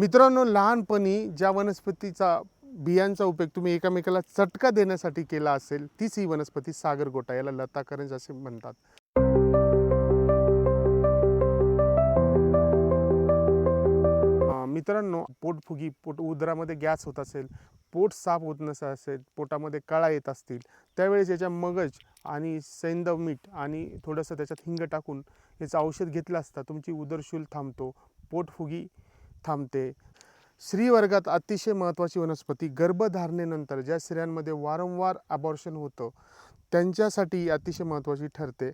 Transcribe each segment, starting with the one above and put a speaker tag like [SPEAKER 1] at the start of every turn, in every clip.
[SPEAKER 1] मित्रांनो, लहानपणी ज्या वनस्पतीचा बियांचा उपयोग तुम्ही एकमेकाला चटका देण्यासाठी केला असेल, तीच ही वनस्पती सागरगोटा, याला लताकरंज असे म्हणतात. मित्रांनो, पोटफुगी, उदरामध्ये गॅस होत असेल, पोट साफ होत नसेल, पोटामध्ये कळा येत असतील, त्यावेळेस याच्या मगज आणि सैंधव मीठ आणि थोडंसं त्याच्यात हिंग टाकून याचं औषध घेतलं असता तुमची उदरशूल थांबतो, पोटफुगी थांबते. स्त्रीवर्गात अतिशय महत्त्वाची वनस्पती, गर्भधारणेनंतर ज्या स्त्रियांमध्ये वारंवार अबॉर्शन होतं त्यांच्यासाठी अतिशय महत्त्वाची ठरते.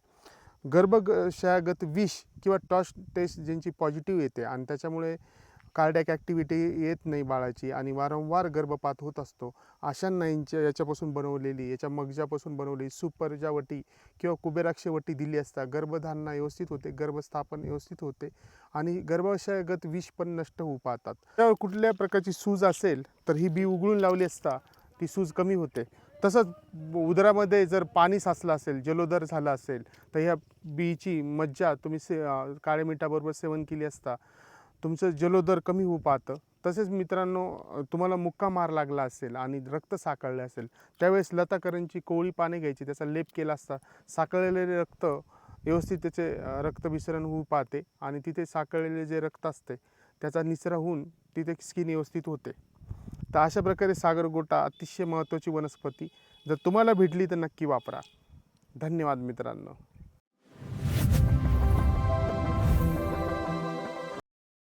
[SPEAKER 1] गर्भाशयागत विष किंवा टॉर्च टेस्ट ज्यांची पॉझिटिव्ह येते आणि त्याच्यामुळे कार्डियक ॲक्टिव्हिटी येत नाही बाळाची आणि वारंवार गर्भपात होत असतो, अशांना याच्यापासून बनवलेली, याच्या मगजापासून बनवलेली सुपर्जा वटी किंवा कुबेराक्ष वटी दिली असता गर्भधारणा व्यवस्थित होते, गर्भस्थापन व्यवस्थित होते आणि गर्भाशयागत विष पण नष्ट होऊ पाहतात. त्यावर कुठल्या प्रकारची सूज असेल तर ही बी उघडून लावली असता ती सूज कमी होते. तसंच उदरामध्ये जर पाणी साचलं असेल, जलोदर झालं असेल, तर ह्या बीची मज्जा तुम्ही काळ्या मिठाबरोबर सेवन केली असता तुमचं जलोदर कमी होऊ पाहतं. तसेच मित्रांनो, तुम्हाला मुक्का मार लागला असेल आणि रक्त साकळले असेल, त्यावेळेस लताकरंजची कोवळी पाने घ्यायची, त्याचा लेप केला असता साकळलेले रक्त व्यवस्थित त्याचे रक्तभिसरण होऊ पाहते आणि तिथे साकळलेले जे रक्त असते त्याचा निचरा होऊन तिथे स्किन व्यवस्थित होते. तर अशा प्रकारे सागरगोटा अतिशय महत्त्वाची वनस्पती जर तुम्हाला भेटली तर नक्की वापरा. धन्यवाद मित्रांनो.